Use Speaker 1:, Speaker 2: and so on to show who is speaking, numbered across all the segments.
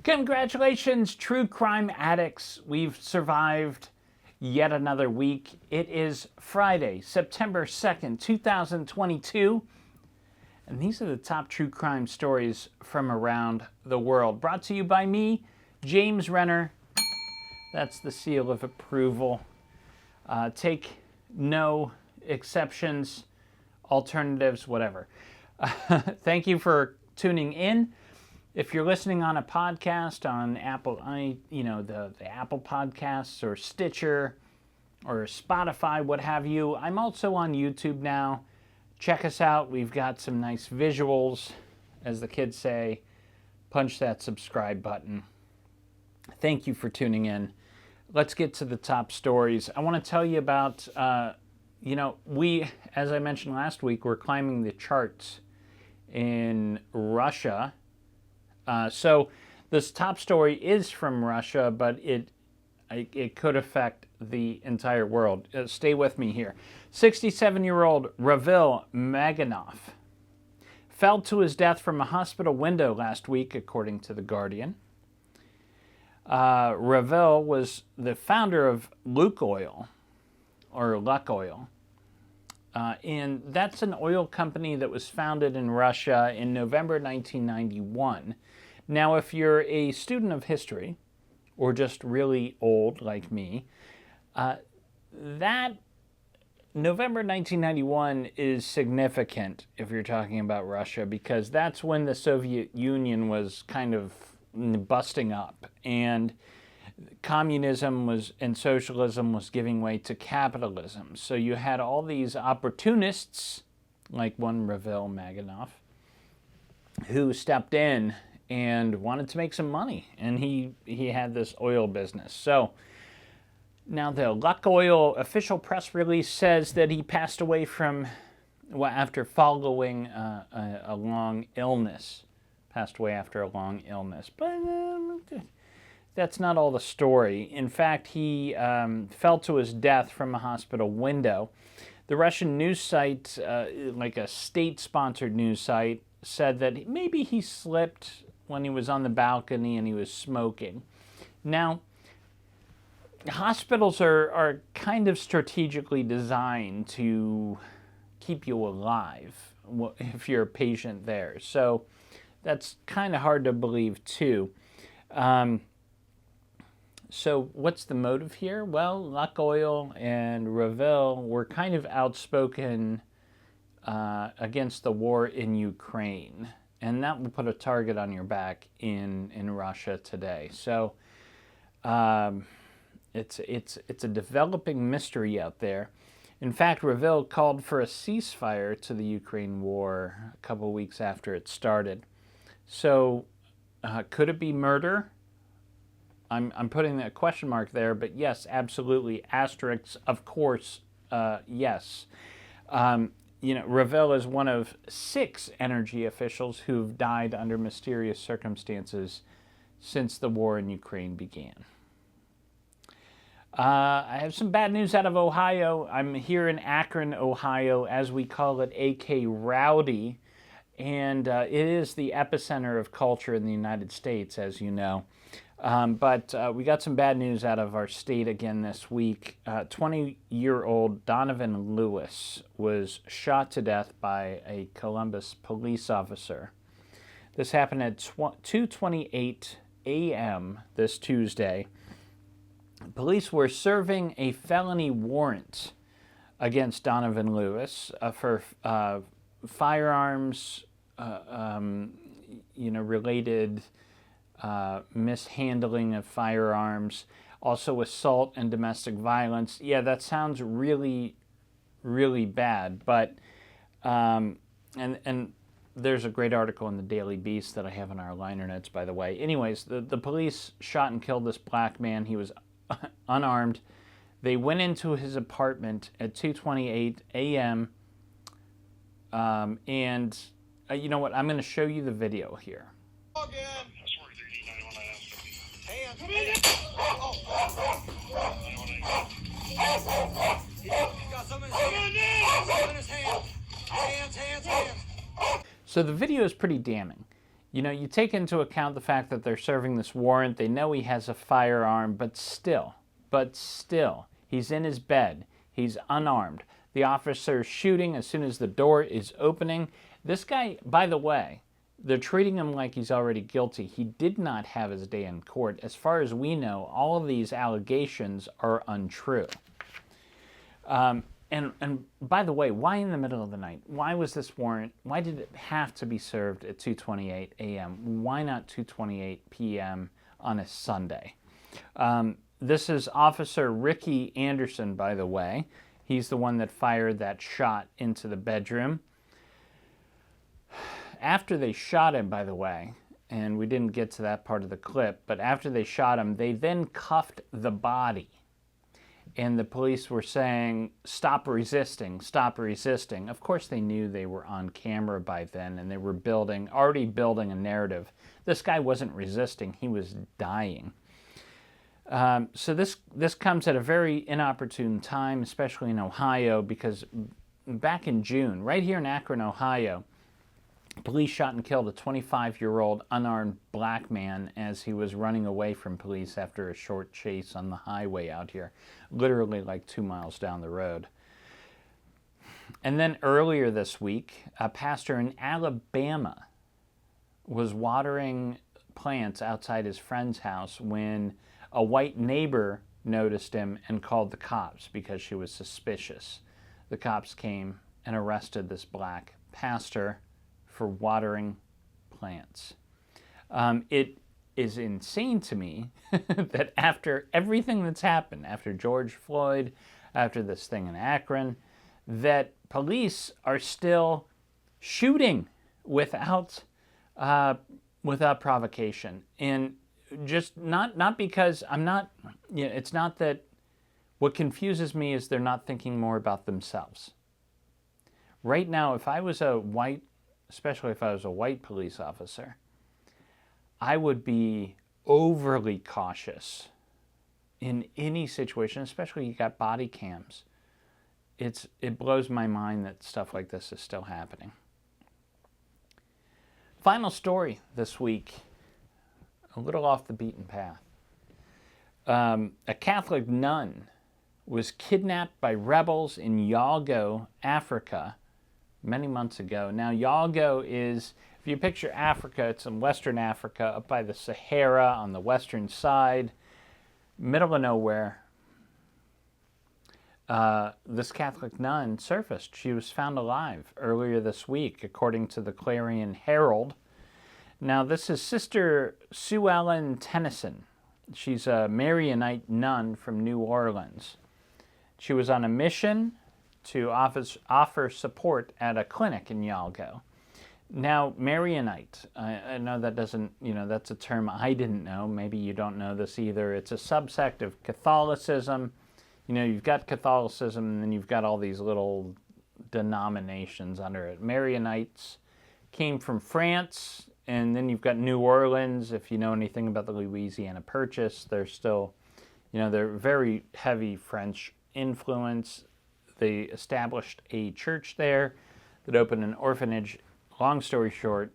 Speaker 1: Congratulations, true crime addicts. We've survived yet another week. It is Friday, September 2nd, 2022. And these are the top true crime stories from around the world. Brought to you by me, James Renner. That's the seal of approval. Take no exceptions, alternatives, whatever. Thank you for tuning in. If you're listening on a podcast on Apple, the Apple Podcasts or Stitcher or Spotify, what have you, I'm also on YouTube now. Check us out. We've got some nice visuals, as the kids say. Punch that subscribe button. Thank you for tuning in. Let's get to the top stories. I want to tell you about, we, as I mentioned last week, we're climbing the charts in Russia. So this top story is from Russia, but it could affect the entire world. Stay with me here. 67-year-old Ravil Maganov fell to his death from a hospital window last week, according to The Guardian. Ravil was the founder of Lukoil, or Lukoil. And that's an oil company that was founded in Russia in November 1991. Now, if you're a student of history, or just really old like me, that November 1991 is significant if you're talking about Russia, because that's when the Soviet Union was kind of busting up, and communism and socialism was giving way to capitalism. So you had all these opportunists, like one Ravil Maganov, who stepped in and wanted to make some money, and he had this oil business. So now the Lukoil official press release says that he passed away after following a long illness. Passed away after a long illness, but that's not all the story. In fact, he fell to his death from a hospital window. The Russian news site, like a state-sponsored news site, said that maybe he slipped when he was on the balcony and he was smoking. Now, hospitals are kind of strategically designed to keep you alive if you're a patient there. So that's kind of hard to believe, too. So what's the motive here? Well, Lukoil and Ravil were kind of outspoken against the war in Ukraine. And that will put a target on your back in Russia today. So it's a developing mystery out there. In fact, Ravil called for a ceasefire to the Ukraine war a couple of weeks after it started. So could it be murder? I'm putting a question mark there, but yes, absolutely. Asterisks, of course, yes. Ravil is one of 6 energy officials who've died under mysterious circumstances since the war in Ukraine began. I have some bad news out of Ohio. I'm here in Akron, Ohio, as we call it, AK Rowdy. And it is the epicenter of culture in the United States, as you know. But we got some bad news out of our state again this week. 20-year-old Donovan Lewis was shot to death by a Columbus police officer. This happened at 2:28 a.m. this Tuesday. Police were serving a felony warrant against Donovan Lewis for firearms, related mishandling of firearms, also assault and domestic violence. Yeah, that sounds really, really bad. But and there's a great article in the Daily Beast that I have in our liner notes, by the way. Anyways, the police shot and killed this black man. He was unarmed. They went into his apartment at 2:28 a.m. And you know what? I'm going to show you the video here. So the video is pretty damning. You know, you take into account the fact that they're serving this warrant. They know he has a firearm, but still, he's in his bed. He's unarmed. The officer is shooting as soon as the door is opening. This guy, by the way, they're treating him like he's already guilty. He did not have his day in court. As far as we know, all of these allegations are untrue. And by the way, why in the middle of the night? Why was this warrant, why did it have to be served at 2:28 a.m.? Why not 2:28 p.m. on a Sunday? This is Officer Ricky Anderson, by the way. He's the one that fired that shot into the bedroom. After they shot him, by the way, and we didn't get to that part of the clip, but after they shot him, they then cuffed the body. And the police were saying, stop resisting, stop resisting. Of course, they knew they were on camera by then, and they were already building a narrative. This guy wasn't resisting, he was dying. So this comes at a very inopportune time, especially in Ohio, because back in June, right here in Akron, Ohio, police shot and killed a 25-year-old unarmed black man as he was running away from police after a short chase on the highway out here, literally like 2 miles down the road. And then earlier this week, a pastor in Alabama was watering plants outside his friend's house when a white neighbor noticed him and called the cops because she was suspicious. The cops came and arrested this black pastor for watering plants. It is insane to me that after everything that's happened, after George Floyd, after this thing in Akron, that police are still shooting without provocation. And just not because I'm not, it's not that, what confuses me is they're not thinking more about themselves. Right now, especially if I was a white police officer, I would be overly cautious in any situation, especially you got body cams. It blows my mind that stuff like this is still happening. Final story this week, a little off the beaten path. A Catholic nun was kidnapped by rebels in Yalgo, Africa, many months ago. Now, Yalgo is, if you picture Africa, it's in Western Africa, up by the Sahara on the western side, middle of nowhere. This Catholic nun surfaced. She was found alive earlier this week, according to the Clarion Herald. Now, this is Sister Sue Ellen Tennyson. She's a Marionite nun from New Orleans. She was on a mission to offer support at a clinic in Yalgo. Now, Marionite, I know that doesn't, that's a term I didn't know. Maybe you don't know this either. It's a subsect of Catholicism. You've got Catholicism, and then you've got all these little denominations under it. Marionites came from France, and then you've got New Orleans. If you know anything about the Louisiana Purchase, they're still, they're very heavy French influence. They established a church there that opened an orphanage. Long story short,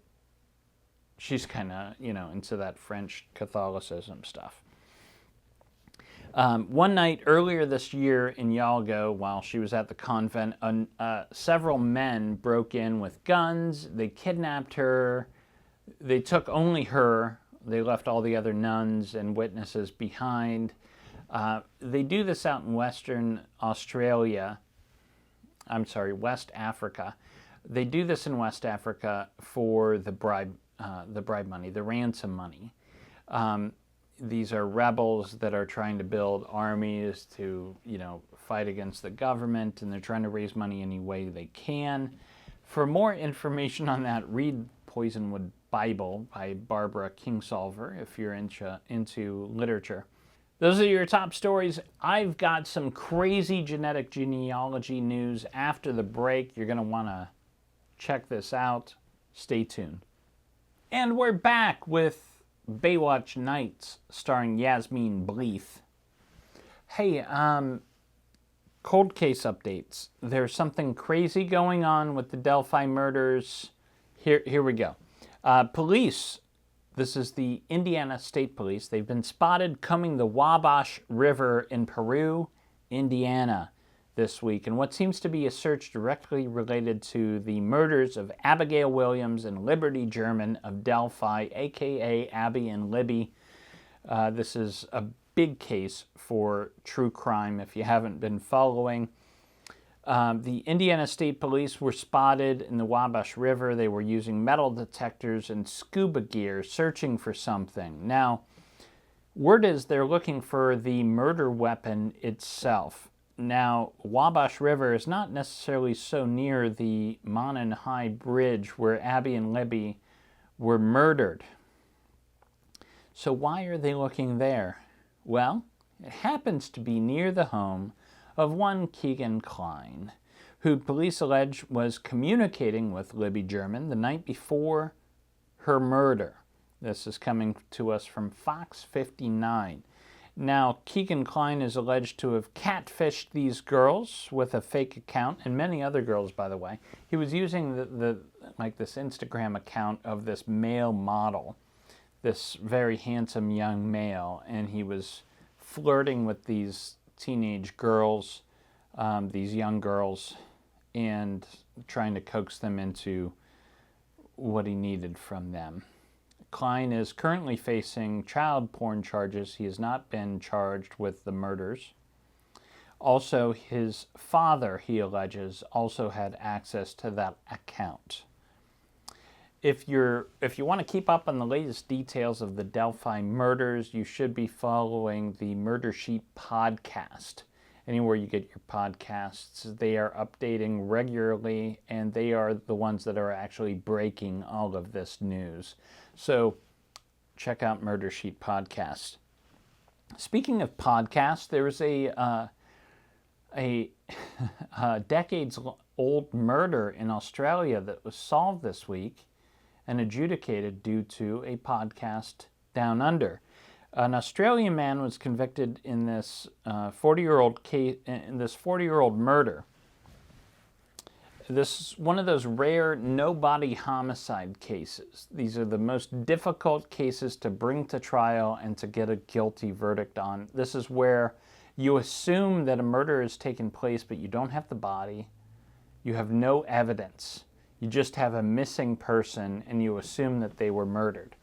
Speaker 1: she's kind of, into that French Catholicism stuff. One night earlier this year in Yalgo, while she was at the convent, several men broke in with guns. They kidnapped her. They took only her. They left all the other nuns and witnesses behind. They do this out in West Africa. They do this in West Africa for the bribe money, the ransom money. These are rebels that are trying to build armies to, fight against the government, and they're trying to raise money any way they can. For more information on that, read Poisonwood Bible by Barbara Kingsolver if you're into literature. Those are your top stories. I've got some crazy genetic genealogy news after the break. You're going to want to check this out. Stay tuned. And we're back with Baywatch Nights, starring Yasmine Bleeth. Hey, cold case updates. There's something crazy going on with the Delphi murders. Here we go. Police, this is the Indiana State Police, they've been spotted combing the Wabash River in Peru, Indiana this week, and what seems to be a search directly related to the murders of Abigail Williams and Liberty German of Delphi, aka Abby and Libby. This is a big case for true crime if you haven't been following. The Indiana State Police were spotted in the Wabash River. They were using metal detectors and scuba gear searching for something. Now, word is they're looking for the murder weapon itself. Now, Wabash River is not necessarily so near the Monon High Bridge where Abby and Libby were murdered. So why are they looking there? Well, it happens to be near the home of one Keegan Klein, who police allege was communicating with Libby German the night before her murder. This is coming to us from Fox 59. Now, Keegan Klein is alleged to have catfished these girls with a fake account, and many other girls, by the way. He was using this Instagram account of this male model, this very handsome young male, and he was flirting with these teenage girls, these young girls, and trying to coax them into what he needed from them. Klein is currently facing child porn charges. He has not been charged with the murders. Also, his father, he alleges, also had access to that account. If you want to keep up on the latest details of the Delphi murders, you should be following the Murder Sheet podcast. Anywhere you get your podcasts, they are updating regularly, and they are the ones that are actually breaking all of this news. So check out Murder Sheet podcast. Speaking of podcasts, there is a decades-old murder in Australia that was solved this week and adjudicated due to a podcast down under. An Australian man was convicted in this 40-year-old case, in this 40-year-old murder. This is one of those rare no-body homicide cases. These are the most difficult cases to bring to trial and to get a guilty verdict on. This is where you assume that a murder has taken place, but you don't have the body. You have no evidence. You just have a missing person, and you assume that they were murdered.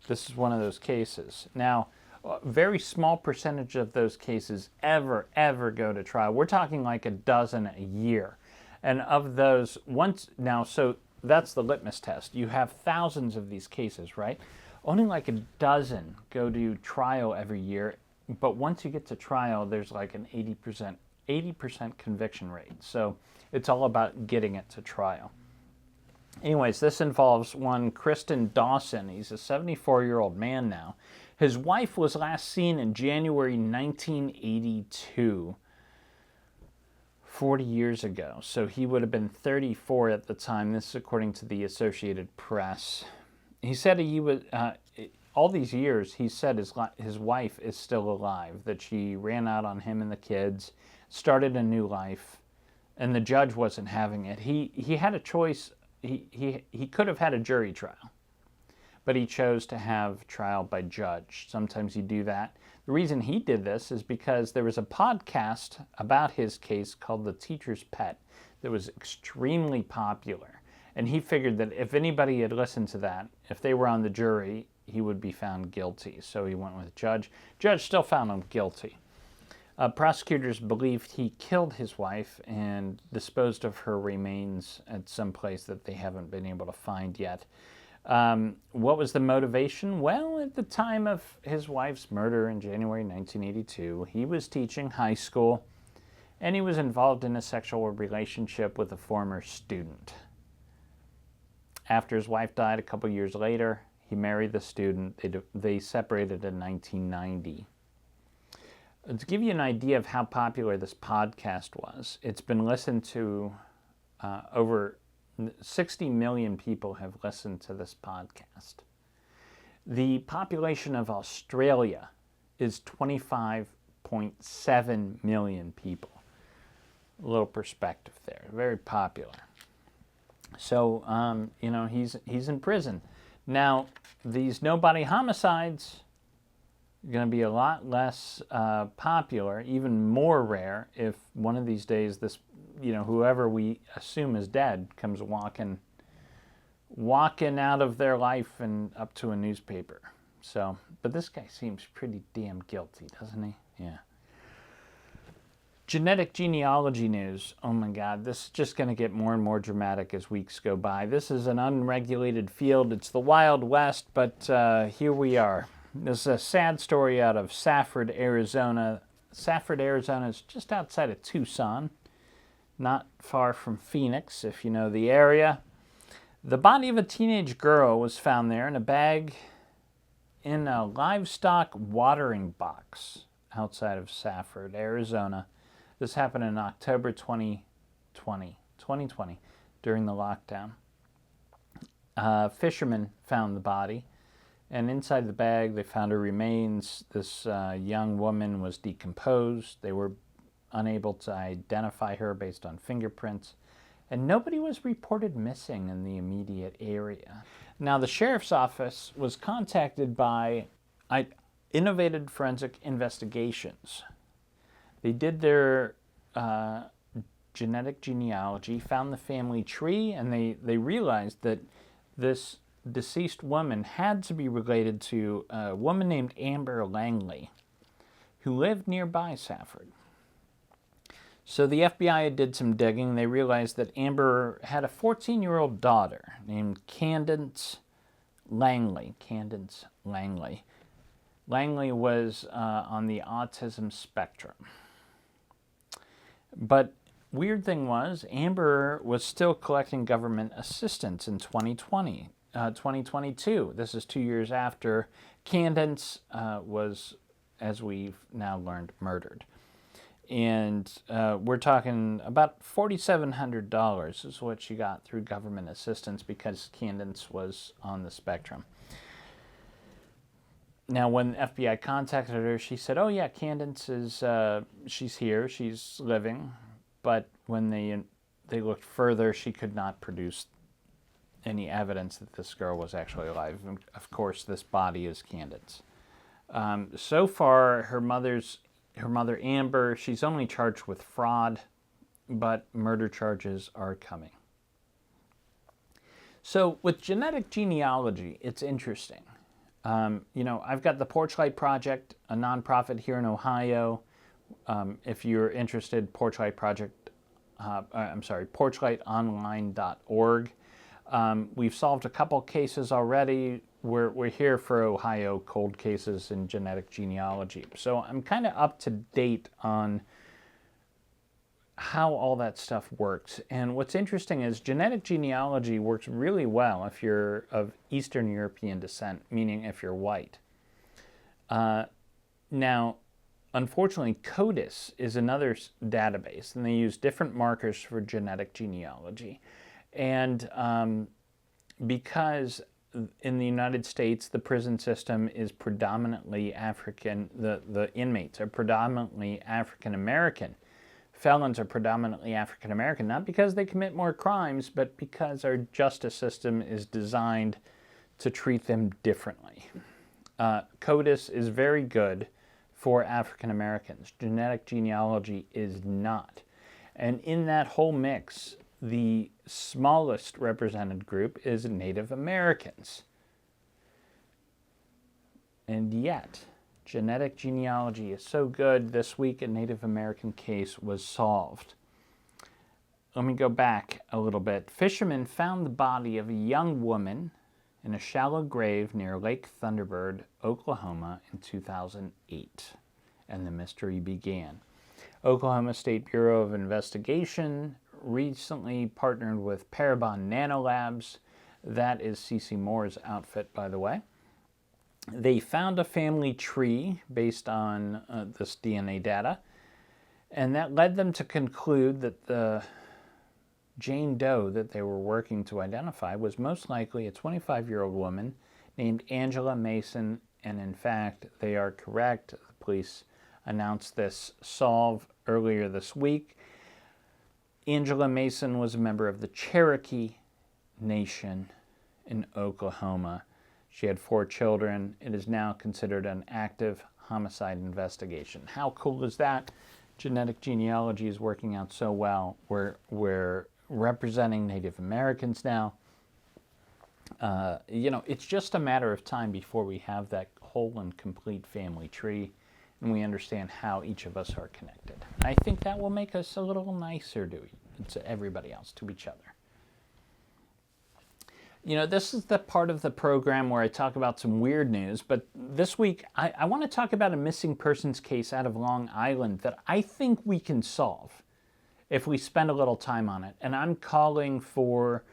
Speaker 1: This is one of those cases. Now, a very small percentage of those cases ever go to trial. We're talking like a dozen a year. And of those, so that's the litmus test. You have thousands of these cases, right? Only like a dozen go to trial every year. But once you get to trial, there's like an 80% conviction rate. So it's all about getting it to trial. Anyways, this involves one Kristen Dawson. He's a 74-year-old man now. His wife was last seen in January 1982, 40 years ago. So he would have been 34 at the time. This is according to the Associated Press. He said he was, all these years, he said his wife is still alive, that she ran out on him and the kids, started a new life, and the judge wasn't having it. He had a choice. He could have had a jury trial, but he chose to have trial by judge. Sometimes you do that. The reason he did this is because there was a podcast about his case called The Teacher's Pet that was extremely popular. And he figured that if anybody had listened to that, if they were on the jury, he would be found guilty. So he went with judge. Judge still found him guilty. Prosecutors believed he killed his wife and disposed of her remains at some place that they haven't been able to find yet. What was the motivation? Well, at the time of his wife's murder in January 1982, he was teaching high school, and he was involved in a sexual relationship with a former student. After his wife died a couple years later, he married the student. They separated in 1990. To give you an idea of how popular this podcast was, it's been listened to over 60 million people have listened to this podcast. The population of Australia is 25.7 million people. A little perspective there. Very popular. So, he's in prison. Now, these no-body homicides are going to be a lot less popular, even more rare, if one of these days this, whoever we assume is dead comes walking out of their life and up to a newspaper. So, but this guy seems pretty damn guilty, doesn't he? Yeah. Genetic genealogy news. Oh my God, this is just going to get more and more dramatic as weeks go by. This is an unregulated field. It's the Wild West, but here we are. This is a sad story out of Safford, Arizona. Safford, Arizona is just outside of Tucson, not far from Phoenix, if you know the area. The body of a teenage girl was found there in a bag in a livestock watering box outside of Safford, Arizona. This happened in October 2020, during the lockdown. Fishermen found the body, and inside the bag they found her remains. This young woman was decomposed. They were unable to identify her based on fingerprints, and nobody was reported missing in the immediate area. Now, the sheriff's office was contacted by Innovative Forensic Investigations. They did their genetic genealogy, found the family tree, and they realized that this deceased woman had to be related to a woman named Amber Langley, who lived nearby Safford. So the FBI did some digging. They realized that Amber had a 14-year-old daughter named Candace Langley. Candace Langley. Langley was on the autism spectrum. But weird thing was, Amber was still collecting government assistance in 2022. This is 2 years after Candace was, as we've now learned, murdered. And we're talking about $4,700 is what she got through government assistance because Candace was on the spectrum. Now, when FBI contacted her, she said, "Oh yeah, Candace is she's here, she's living." But when they looked further, she could not produce any evidence that this girl was actually alive. And of course, this body is Candace. So far, her mother Amber, she's only charged with fraud, but murder charges are coming. So with genetic genealogy, it's interesting. I've got the Porchlight Project, a nonprofit here in Ohio. If you're interested, porchlightonline.org. We've solved a couple cases already. We're here for Ohio cold cases in genetic genealogy. So I'm kind of up to date on how all that stuff works. And what's interesting is genetic genealogy works really well if you're of Eastern European descent, meaning if you're white. Now, unfortunately, CODIS is another database, and they use different markers for genetic genealogy. And because in the United States, the prison system is predominantly African, the inmates are predominantly African American. Felons are predominantly African American, not because they commit more crimes, but because our justice system is designed to treat them differently. CODIS is very good for African Americans. Genetic genealogy is not. And in that whole mix, the smallest represented group is Native Americans. And yet, genetic genealogy is so good, this week a Native American case was solved. Let me go back a little bit. Fishermen found the body of a young woman in a shallow grave near Lake Thunderbird, Oklahoma in 2008, and the mystery began. Oklahoma State Bureau of Investigation recently partnered with Parabon Nanolabs. That is CeCe Moore's outfit, by the way. They found a family tree based on this DNA data, and that led them to conclude that the Jane Doe that they were working to identify was most likely a 25-year-old woman named Angela Mason, and in fact, they are correct. The police announced this solve earlier this week. Angela Mason was a member of the Cherokee Nation in Oklahoma. She had 4 children. It is now considered an active homicide investigation. How cool is that? Genetic genealogy is working out so well. We're representing Native Americans now. It's just a matter of time before we have that whole and complete family tree, and we understand how each of us are connected. I think that will make us a little nicer to everybody else, to each other. This is the part of the program where I talk about some weird news, but this week I want to talk about a missing persons case out of Long Island that I think we can solve if we spend a little time on it. And I'm calling for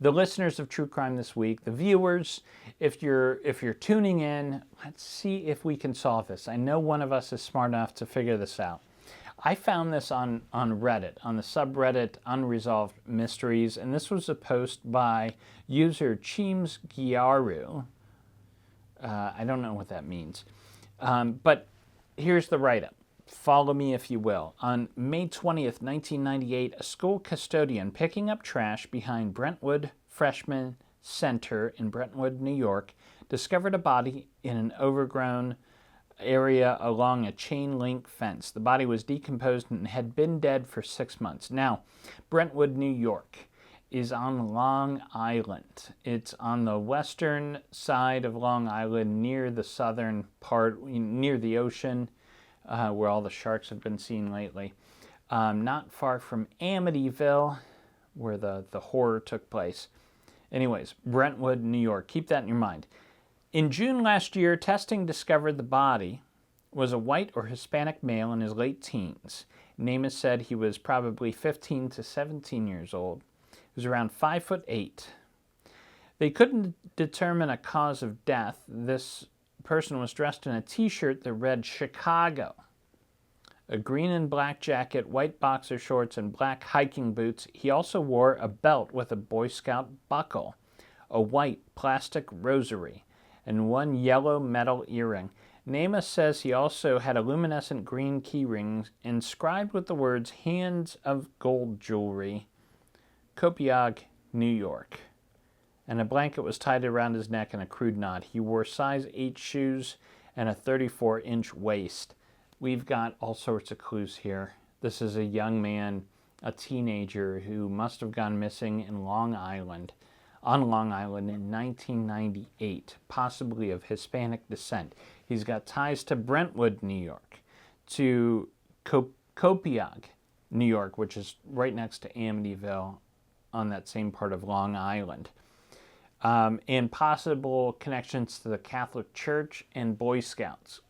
Speaker 1: the listeners of True Crime This Week, the viewers, if you're tuning in, let's see if we can solve this. I know one of us is smart enough to figure this out. I found this on Reddit, on the subreddit Unresolved Mysteries, and this was a post by user Cheems Giaru. I don't know what that means. But here's the write-up. Follow me if you will. On May 20th, 1998, a school custodian picking up trash behind Brentwood Freshman Center in Brentwood, New York, discovered a body in an overgrown area along a chain link fence. The body was decomposed and had been dead for 6 months. Now, Brentwood, New York is on Long Island. It's on the western side of Long Island, near the southern part, near the ocean, where all the sharks have been seen lately. Not far from Amityville, where the horror took place. Anyways, Brentwood, New York. Keep that in your mind. In June last year, testing discovered the body was a white or Hispanic male in his late teens. NamUs said he was probably 15 to 17 years old. He was around 5'8". They couldn't determine a cause of death. This person was dressed in a t-shirt that read Chicago, a green and black jacket, white boxer shorts, and black hiking boots. He also wore a belt with a Boy Scout buckle, a white plastic rosary, and one yellow metal earring. NamUs says he also had a luminescent green key ring inscribed with the words "Hands of Gold Jewelry, Copiague, New York," and a blanket was tied around his neck in a crude knot. He wore size 8 shoes and a 34-inch waist. We've got all sorts of clues here. This is a young man, a teenager, who must have gone missing in Long Island, on Long Island in 1998, possibly of Hispanic descent. He's got ties to Brentwood, New York, to Copiague, New York, which is right next to Amityville on that same part of Long Island, and possible connections to the Catholic Church and Boy Scouts.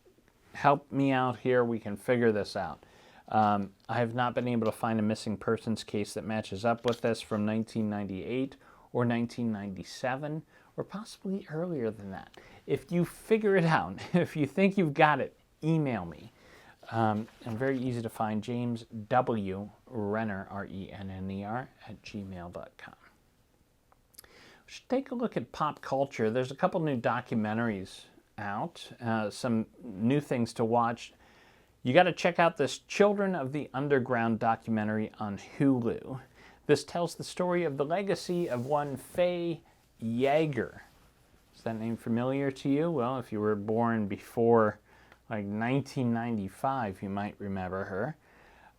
Speaker 1: Help me out here. We can figure this out. I have not been able to find a missing persons case that matches up with this from 1998 or 1997, or possibly earlier than that. If you figure it out, if you think you've got it, email me. I'm very easy to find, James W. Renner, R-E-N-N-E-R, @gmail.com. We should take a look at pop culture. There's a couple new documentaries out, some new things to watch. You got to check out this Children of the Underground documentary on Hulu. This tells the story of the legacy of one Faye Yeager. Is that name familiar to you? Well, if you were born before like 1995, you might remember her.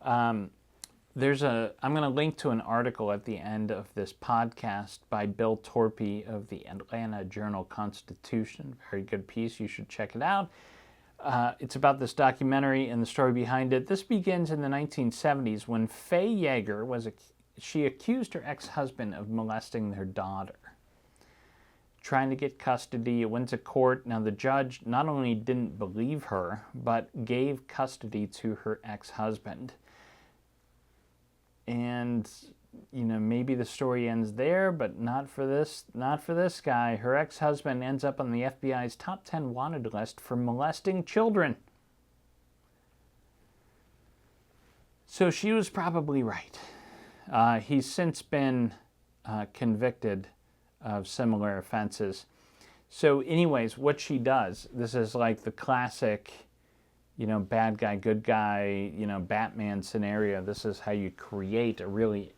Speaker 1: I'm going to link to an article at the end of this podcast by Bill Torpy of the Atlanta Journal-Constitution. Very good piece. You should check it out. It's about this documentary and the story behind it. This begins in the 1970s when Faye Yeager she accused her ex-husband of molesting their daughter. Trying to get custody, it went to court. Now the judge not only didn't believe her, but gave custody to her ex-husband. And, maybe the story ends there, but not for this guy. Her ex-husband ends up on the FBI's top 10 wanted list for molesting children. So she was probably right. He's since been convicted of similar offenses. So anyways, what she does, this is like the classic, bad guy, good guy, Batman scenario. This is how you create a really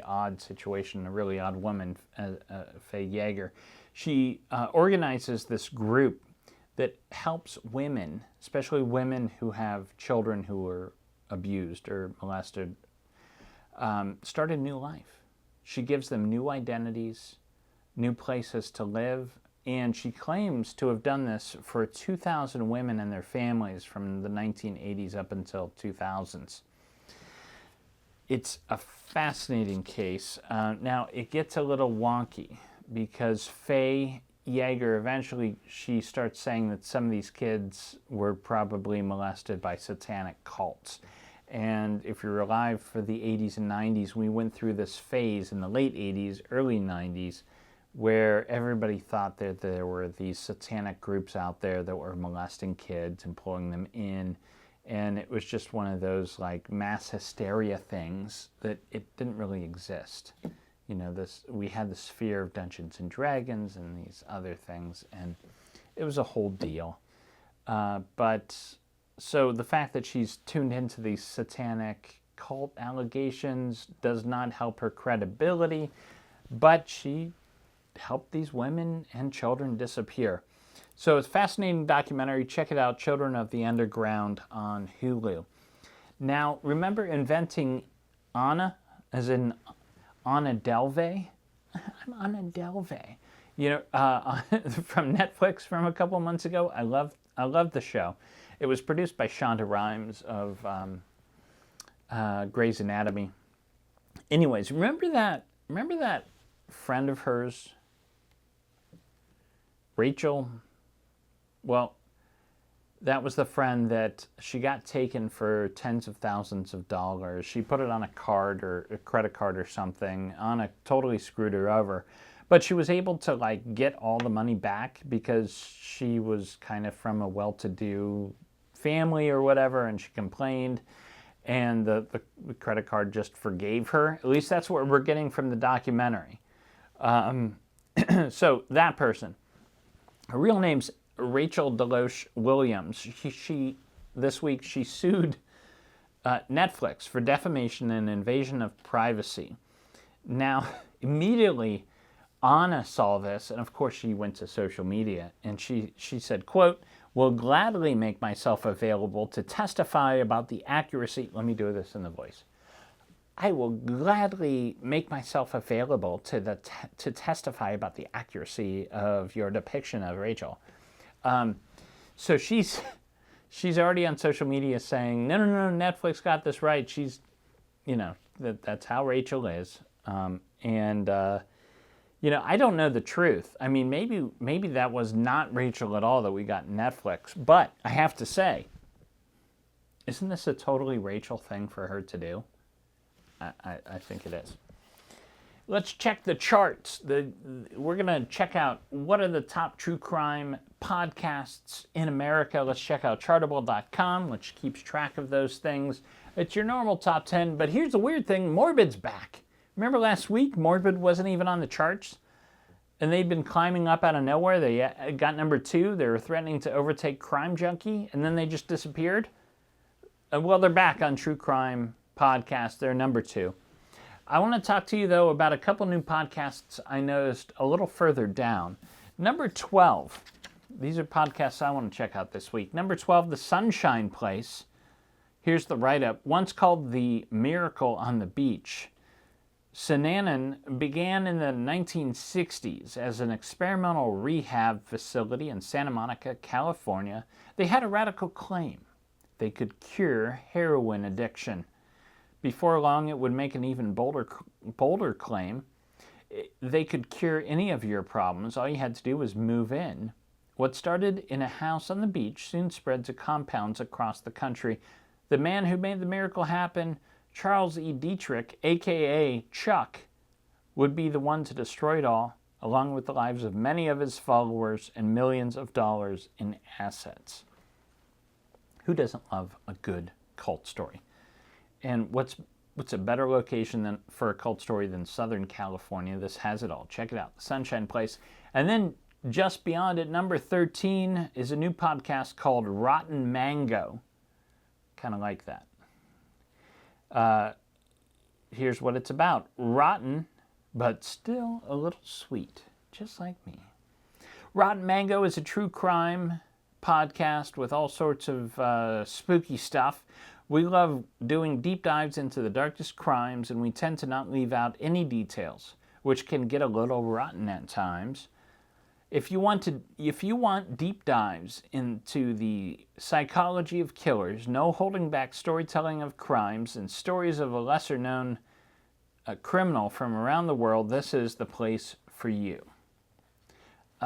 Speaker 1: odd situation, a really odd woman, Faye Yeager. She organizes this group that helps women, especially women who have children who were abused or molested, start a new life. She gives them new identities, new places to live, and she claims to have done this for 2,000 women and their families from the 1980s up until 2000s. It's a fascinating case. Now, it gets a little wonky because Faye Yeager, eventually she starts saying that some of these kids were probably molested by satanic cults. And if you're alive for the 80s and 90s, we went through this phase in the late 80s, early 90s, where everybody thought that there were these satanic groups out there that were molesting kids and pulling them in. And it was just one of those like mass hysteria things that it didn't really exist. You know, we had this fear of Dungeons and Dragons and these other things, and it was a whole deal. So the fact that she's tuned into these satanic cult allegations does not help her credibility, but she helped these women and children disappear. So it's a fascinating documentary. Check it out, Children of the Underground on Hulu. Now, remember inventing Anna, as in Anna Delvy? I'm Anna Delvy. You know, from Netflix from a couple months ago. I love the show. It was produced by Shonda Rhimes of Grey's Anatomy. Anyways, remember that friend of hers, Rachel? Well, that was the friend that she got taken for tens of thousands of dollars. She put it on a card or a credit card or something. Anna totally screwed her over. But she was able to like get all the money back because she was kind of from a well-to-do family or whatever, and she complained, and the credit card just forgave her. At least that's what we're getting from the documentary. So that person, her real name's Rachel Deloche Williams. She this week she sued Netflix for defamation and invasion of privacy. Now, immediately, Anna saw this, and of course she went to social media, and she said, quote, "Will gladly make myself available to testify about the accuracy." Let me do this in the voice. "I will gladly make myself available to testify about the accuracy of your depiction of Rachel." So she's already on social media saying, no, Netflix got this right. She's, you know, that's how Rachel is. You know, I don't know the truth. I mean, maybe that was not Rachel at all that we got Netflix. But I have to say, isn't this a totally Rachel thing for her to do? I think it is. Let's check the charts. We're going to check out what are the top true crime podcasts in America. Let's check out Chartable.com, which keeps track of those things. It's your normal top 10, but here's the weird thing. Morbid's back. Remember last week, Morbid wasn't even on the charts? And they'd been climbing up out of nowhere. They got number 2. They were threatening to overtake Crime Junkie, and then they just disappeared. Well, they're back on True Crime Podcast. They're number 2. I want to talk to you, though, about a couple new podcasts I noticed a little further down. Number 12. These are podcasts I want to check out this week. Number 12, The Sunshine Place. Here's the write-up. Once called The Miracle on the Beach, Sananan began in the 1960s as an experimental rehab facility in Santa Monica, California. They had a radical claim. They could cure heroin addiction. Before long, it would make an even bolder claim. They could cure any of your problems. All you had to do was move in. What started in a house on the beach soon spread to compounds across the country. The man who made the miracle happen, Charles E. Dietrich, a.k.a. Chuck, would be the one to destroy it all, along with the lives of many of his followers and millions of dollars in assets. Who doesn't love a good cult story? And what's a better location for a cult story than Southern California? This has it all. Check it out, The Sunshine Place. And then just beyond it, number 13 is a new podcast called Rotten Mango. Kind of like that. Here's what it's about. Rotten, but still a little sweet, just like me. Rotten Mango is a true crime podcast with all sorts of spooky stuff. We love doing deep dives into the darkest crimes, and we tend to not leave out any details, which can get a little rotten at times. If you want deep dives into the psychology of killers, no holding back storytelling of crimes, and stories of a lesser-known criminal from around the world, this is the place for you.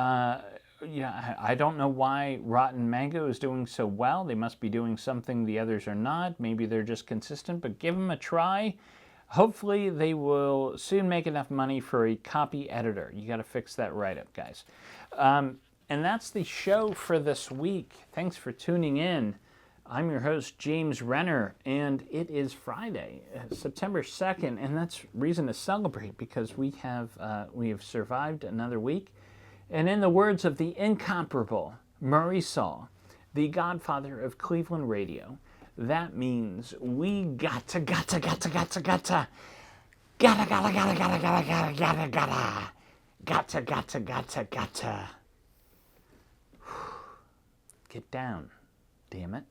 Speaker 1: I don't know why Rotten Mango is doing so well. They must be doing something the others are not. Maybe they're just consistent, but give them a try. Hopefully they will soon make enough money for a copy editor. You got to fix that write-up, guys. And that's the show for this week. Thanks for tuning in. I'm your host, James Renner, and it is Friday, September 2nd, and that's reason to celebrate because we have survived another week. And in the words of the incomparable Murray Saul, the godfather of Cleveland radio, that means we gotta get down, damn it.